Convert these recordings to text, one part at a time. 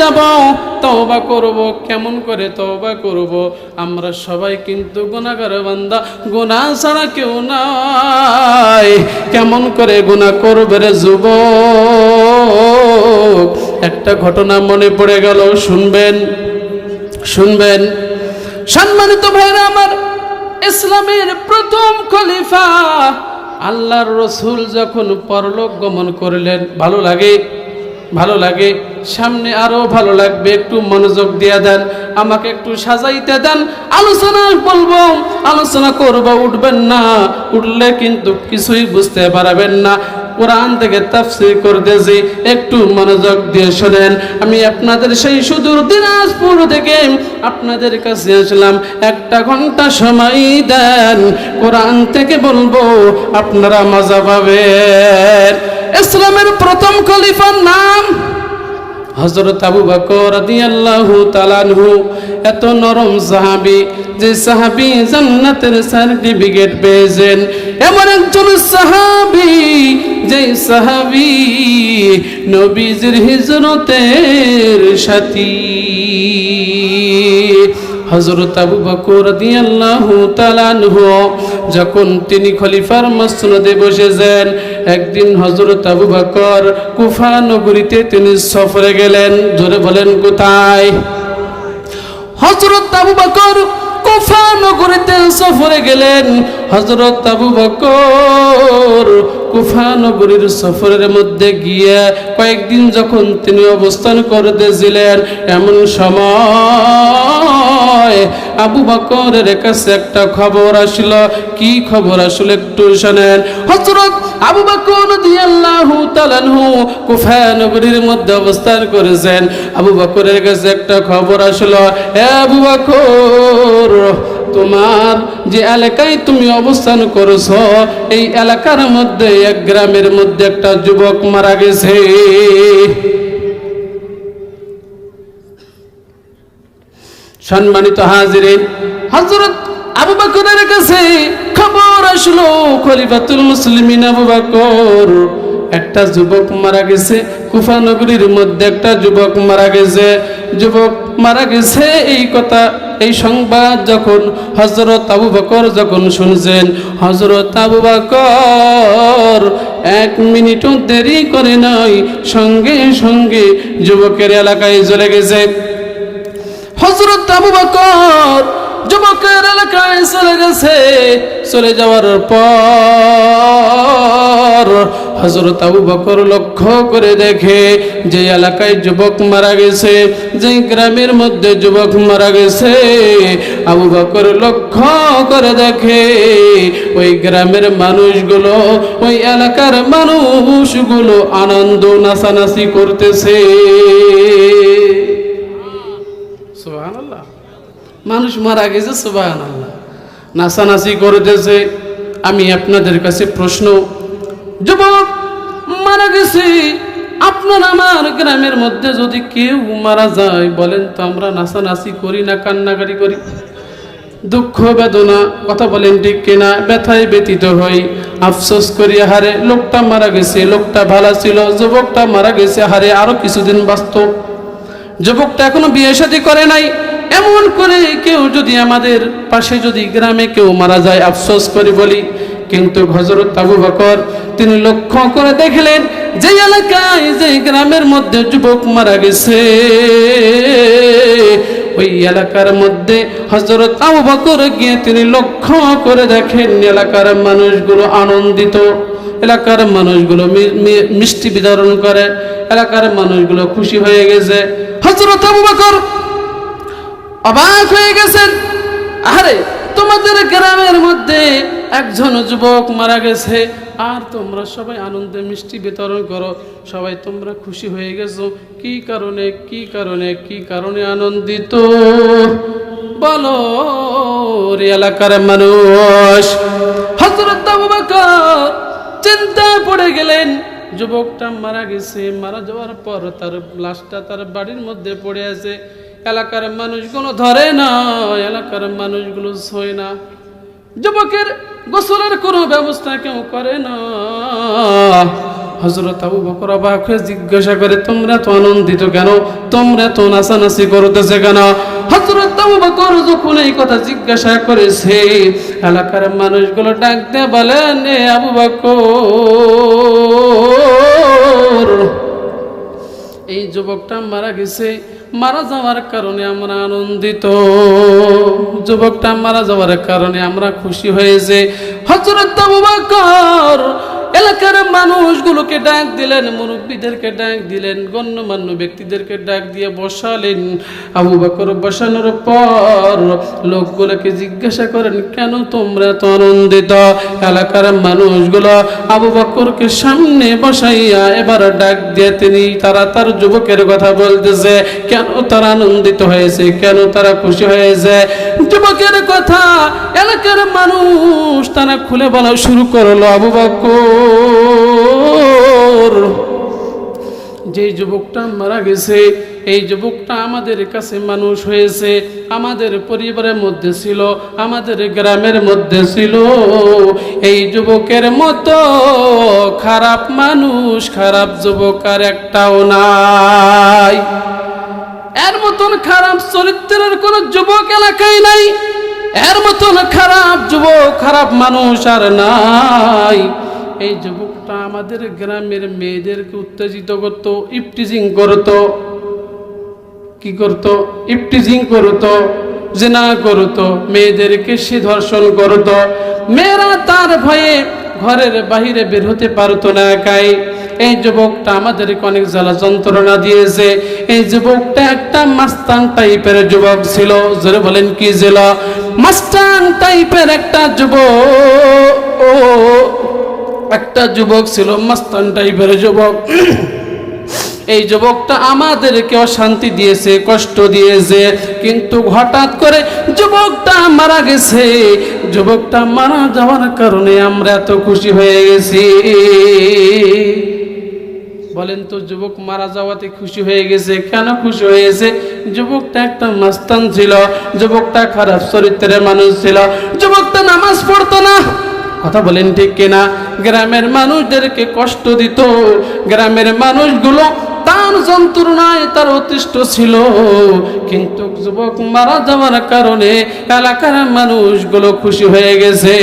যাব, তওবা করব। কেমন করে তওবা করব? আমরা সবাই কিন্তু গুনাহগার বান্দা, গুনাহ ছাড়া কেউ নাই। কেমন করে গুনাহ করবে রে যুবক? একটা ঘটনা মনে পড়ে গেল, শুনবেন শুনবেন। সম্মানিত ভাইরা আমার, ইসলামের প্রথম খলিফা আল্লাহর রসুল যখন পরলোক গমন করলেন, ভালো লাগে? ভালো লাগে? সামনে আরো ভালো লাগবে, একটু মনোযোগ দিয়ে দেন, আমাকে একটু সাজাইতে দেন। আলোচনা বলবো, আলোচনা করবো, উঠবেন না, উঠলে কিন্তু কিছুই বুঝতে পারবেন না। কোরআন থেকে তাফসীর করতেছি, একটু মনোযোগ দিয়ে শোনেন। আমি আপনাদের সেই সুদূর দিনাজপুর থেকে আপনাদের কাছে আসলাম, একটা ঘন্টা সময় দেন, কোরআন থেকে বলবো, আপনারা মজা পাবেন। ইসলামের প্রথম খলিফার নাম হযরত আবু বকর রাদিয়াল্লাহু তাআলা আনহু। এত নরম সাহাবী, যে সাহাবী জান্নাতের সার্টিফিকেট পেয়েছেন, এমন একজন সাহাবী, যে সাহাবী নবীজির হিজরতের সাথী। হযরত আবু বকর রাদিয়াল্লাহু তাআলা আনহু যখন তিনি খলিফার মসনদে বসেছেন, একদিন হযরত আবু বকর কুফা নগরীতে তিনি সফরে গেলেন। জোরে বলেন, কোথায়? হযরত আবু বকর কুফা নগরীতে সফরে গেলেন। হযরত আবু বকর কুফা নগরীর সফরের মধ্যে গিয়ে কয়েকদিন যখন তিনি অবস্থান করতেছিলেন, এমন সময় আবু বকরের কাছে একটা খবর আসলো। কি খবর আসলে একটু শুনেন। হযরত আবু বকর রাদিয়াল্লাহু তাআলা আনহু কুফা নগরীর মধ্যে অবস্থান করেছেন। আবু বকরের কাছে একটা খবর আসলো, হে আবু বকর, তোমার যে এলাকায় তুমি অবস্থান করেছো, এই এলাকার মধ্যে এক গ্রামের মধ্যে একটা যুবক মারা গেছে। সম্মানিত হাজিরিন, হযরত আবু বকরের কাছে খবর আসলো, খলিফাতুল মুসলিমিন আবু বকর, একটা যুবক মারা গেছে। কুফা নগরীর মধ্যে একটা যুবক মারা গেছে, যুবক মারা গেছে। এই কথা, এই সংবাদ যখন হযরত আবু বকর যখন শুনছেন, হযরত আবু বকর এক মিনিটও দেরি করে নাই, সঙ্গে সঙ্গে যুবকের এলাকায় চলে গেছে। হযরত আবু বকর যুবকের এলাকায় চলে গেছে। চলে যাওয়ার পর হযরত আবু বকর লক্ষ্য করে দেখে, যে এলাকায় যুবক মারা গেছে, যে গ্রামের মধ্যে যুবক মারা গেছে, আবু বকর লক্ষ্য করে দেখে ওই গ্রামের মানুষগুলো, ওই এলাকার মানুষগুলো আনন্দ নাচানাচি করতেছে। সুবহানাল্লাহ, মানুষ মারা গেছে, সুবহানাল্লাহ, নাচানাচি করতেছে। আমি আপনাদের কাছে প্রশ্ন, যুবক মারা গেছে, আপনার আমার গ্রামের মধ্যে যদি কেউ মারা যায়, বলেন তো আমরা নাচানাচি করি না কান্নাকাটি করি? দুঃখ বেদনা, কথা বলেন ঠিক কিনা? ব্যথায় ব্যতীত হই, আফসোস করি, হারে লোকটা মারা গেছে, লোকটা ভালো ছিল, যুবকটা মারা গেছে, হারে আরো কিছুদিন বাঁচত, যুবকটা এখনো বিয়ে শাদী করে নাই। এমন করে কেউ যদি আমাদের পাশে যদি গ্রামে কেউ মারা যায়, আফসোস করে বলি। কিন্তু হযরত আবু বকর তিনি লক্ষ্য করে দেখলেন, যে এলাকায়, যে গ্রামের মধ্যে যুবক মারা গেছে, ওই এলাকার মধ্যে হযরত আবু বকর গিয়ে তিনি লক্ষ্য করে দেখেন, এলাকার মানুষগুলো আনন্দিত, এলাকার মানুষগুলো মিষ্টি বিতরণ করে, এলাকার মানুষগুলো খুশি হয়ে গেছে। হযরত আবু বকর অবাক হয়ে গেছেন, আরে তোমাদের গ্রামের মধ্যে একজন যুবক মারা গেছে, আর তোমরা সবাই আনন্দে মিষ্টি বিতরণ করো, সবাই তোমরা খুশি হয়ে গেছো, কি কারণে, কি কারণে, কি কারণে আনন্দিত বলো রে এলাকার মানুষ? হযরত আবু বকর চিন্তায় পড়ে গেলেন। যুবকটা মারা গেছে, মারা যাওয়ার পর তার লাশটা তার বাড়ির মধ্যে পড়ে আছে, এলাকার মানুষগুলো ধরে না, এলাকার মানুষগুলো ছয় না, যুবকের গোসলের কোনো ব্যবস্থা কেউ করে না। হযরত আবু বকর অবাক হয়ে জিজ্ঞাসা করে, তোমরা তো আনন্দিত কেন, তোমরা তো নাচানাচি করতেছে কেন? হযরত আবু বকর যখন এই কথা জিজ্ঞাসা করেছে, এলাকার মানুষগুলো ডাক দিয়ে বলেন, এ আবু বকর, এই যুবকটা মারা গেছে, মারা যাওয়ার কারণে আমরা আনন্দিত, যুবকটা মারা যাওয়ার কারণে আমরা খুশি হয়েছে। হযরত আবু বকর এলাকার মানুষগুলোকে ডাক দিলেন, মুরব্বীদেরকে ডাক দিলেন, গণ্যমান্য ব্যক্তিদেরকে ডাক দিয়ে বসালেন। আবু বকর বসানোর পর লোকগুলোকে জিজ্ঞাসা করেন, কেন তোমরা এত আনন্দিত? এলাকার মানুষগুলো আবু বকরকে সামনে বসাইয়া এবার ডাক দিয়ে তারা তার যুবকের কথা বলতেছে, কেন তারা আনন্দিত হয়েছে, কেন তারা খুশি হয়েছে। যুবকের কথা এলাকার মানুষ তারা খুলে বলা শুরু করলো। আবু বকর, যে যুবকটা মারা গেছে, এই যুবকটা আমাদের কাছে মানুষ হয়েছে, আমাদের পরিবারের মধ্যে ছিল, আমাদের গ্রামের মধ্যে ছিল। এই যুবকের মতো খারাপ মানুষ, খারাপ যুবক আর একটাও নাই। এর মতন খারাপ চরিত্রের কোন যুবক এলাকায় নাই, এর মতন খারাপ যুবক, খারাপ মানুষ আর নাই। এই যুবকটা আমাদের গ্রামের মেয়েদেরকে উত্তেজিত করত, ইফটিজিং করত। কি করত? ইফটিজিং করত, জিনা করত, মেয়েদেরকে সে ধর্ষণ করত। মেয়েরা তার ভয়ে ঘরের বাহিরে বের হতে পারতো না একাই। এই যুবকটা আমাদেরকে অনেক জ্বালা যন্ত্রণা দিয়েছে। এই যুবকটা একটা মাস্তান টাইপের যুবক ছিল। জোরে বলেন কি ছিল? মাস্তান টাইপের একটা যুবক ছিল, মাস্তান টাইপের যুবক। এই যুবকটা আমাদেরকে অশান্তি দিয়েছে, কষ্ট দিয়েছে, কিন্তু হঠাৎ করে যুবকটা মারা গেছে। যুবকটা মারা যাওয়ার কারণে আমরা এত খুশি হয়ে গেছি। বলেন তো, যুবক মারা যাওয়াতে খুশি হয়ে গেছে কেন? খুশি হয়েছে, যুবকটা একটা মাস্তান ছিল, যুবকটা খারাপ চরিত্রের মানুষ ছিল, যুবকটা নামাজ পড়তো না। কথা বলেন ঠিক কিনা? গ্রামের মানুষদেরকে কষ্ট দিত, গ্রামের মানুষগুলো তার যন্ত্রণায় তার অতিষ্ঠ ছিল। কিন্তু যুবক মারা যাওয়ার কারণে এলাকার মানুষগুলো খুশি হয়ে গেছে।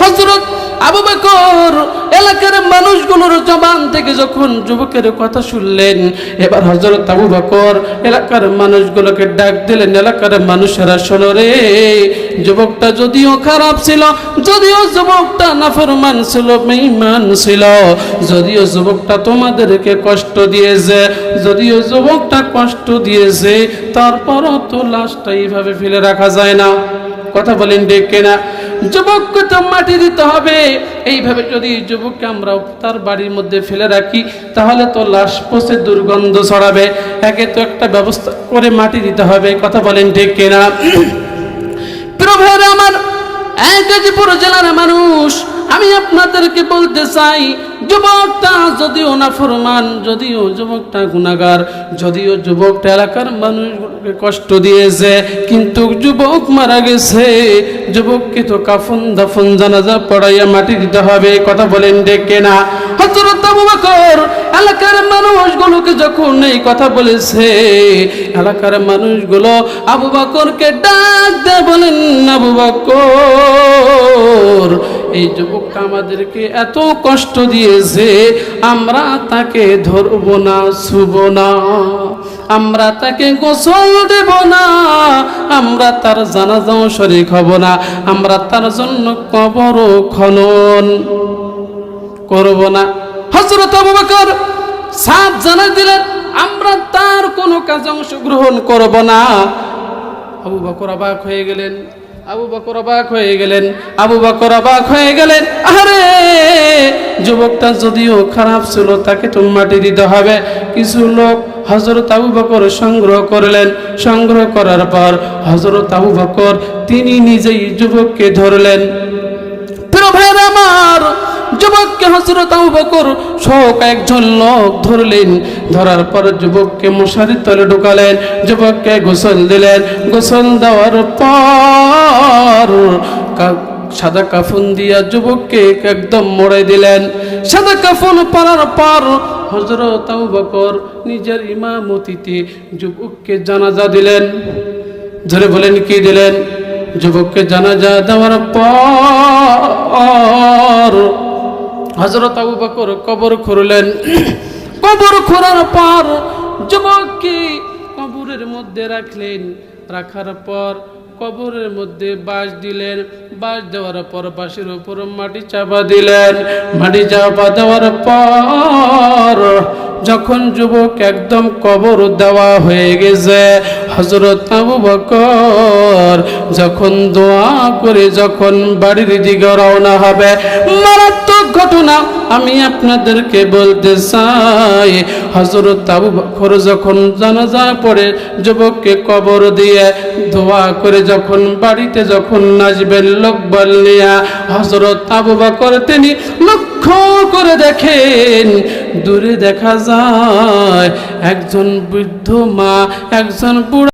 হযরত আবু বকর এলাকার মানুষগুলোর জবান থেকে যখন যুবকের কথা শুনলেন, এবার হযরত আবু বকর এলাকার মানুষগুলোকে ডাক দিলেন, এলাকার মানুষেরা শোনো রে, যুবকটা যদিও খারাপ ছিল, যদিও যুবকটা নাফরমান ছিল, বেঈমান ছিল, যদিও যুবকটা তোমাদেরকে কষ্ট দিয়েছে, যদিও যুবকটা কষ্ট দিয়েছে, তারপরও তো লাশটা এইভাবে ফেলে রাখা যায় না। কথা বলেন ঠিক কিনা? যুবককে তো মাটি দিতে হবে। এইভাবে যদি যুবককে আমরা তার বাড়ির মধ্যে ফেলে রাখি, তাহলে তো লাশ পচে দুর্গন্ধ ছড়াবে। একে তো একটা ব্যবস্থা করে মাটি দিতে হবে। কথা বলেন ঠিক কিনা? প্রিয় ভাইরা আমার, গাজীপুর জেলার মানুষ, আমি আপনাদেরকে বলতে চাই, যুবকটা যদিও নাফরমান, যদিও যুবকটা গুনাহগার, যদিও যুবকটা এলাকার মানুষগুলোকে কষ্ট দিয়েছে, কিন্তু যুবক মারা গেছে, যুবককে তো কাফন দাফন জানাজা পড়াইয়া মাটি দিতে হবে। কথা বলেন ঠিক কিনা? হযরত আবু বকর এলাকার মানুষগুলোকে যখন এই কথা বলেছে, এলাকার মানুষগুলো আবু বকরকে ডাক দিয়ে বলেন, আবু বকর, এই যুবকটা আমাদেরকে এত কষ্ট দিয়েছে, আমরা তাকে ধরব না, ছুব না, আমরা তাকে গোসল দেব না, আমরা তার জানাজাও শরীক হব না, আমরা তার জন্য কবর খনন করব না। হযরত আবু বকর সাফ জানাই দিলেন, আমরা তার কোনো কাজে অংশগ্রহণ করব না। আবু বকর অবাক হয়ে গেলেন, আবু বকর অবাক হয়ে গেলেন, আবু বকর অবাক হয়ে গেলেন। আরে, যুবকটা যদিও খারাপ ছিল, তাকে তো মাটি দিতে হবে। কিছু লোক হযরত আবু বকর সংগ্রহ করলেন। সংগ্রহ করার পর হযরত আবু বকর তিনি নিজেই যুবককে ধরলেন। প্রিয় ভাইরা আমার, যুবককে হযরত আবু বকর সহ একজন লোক ধরলেন। ধরার পর যুবককে মশারির তলে ঢুকালেন, যুবককে গোসল দিলেন। গোসল দেওয়ার পর সাদা কাফন দিয়া যুবককে একদম মোড়ে দিলেন। সাদা কাফন পরার পর হযরত আবু বকর নিজের ইমামতিতে যুবককে জানাজা দিলেন। ধরে বলেন কি দিলেন? যুবককে জানাজা দেওয়ার পর হযরত আবু বকর কবর খুঁড়লেন। কবর খোঁড়ার পর যুবককে কবরের মধ্যে রাখলেন। রাখার পর কবরের মধ্যে বাঁশ দিলেন। বাঁশ দেওয়ার পর বাঁশের উপর মাটি চাপা দিলেন। মাটি চাপা দেওয়ার পর যখন যুবক একদম কবর দেওয়া হয়ে গেছে, হযরত আবু বকর যখন দোয়া করে যখন বাড়ির দিকে রওনা হবে, মারাত্মক ঘটনা আমি আপনাদেরকে বলতে চাই। হযরত আবু বকর যখন জানাজা পড়ে যুবককে কবর দিয়ে দোয়া করে যখন বাড়িতে যখন আসবেন লোকবল নিয়া, হযরত আবু বকর তিনি লক্ষ্য করে দেখেন দূরে দেখা যায় একজন বৃদ্ধ মা, একজন বুড়া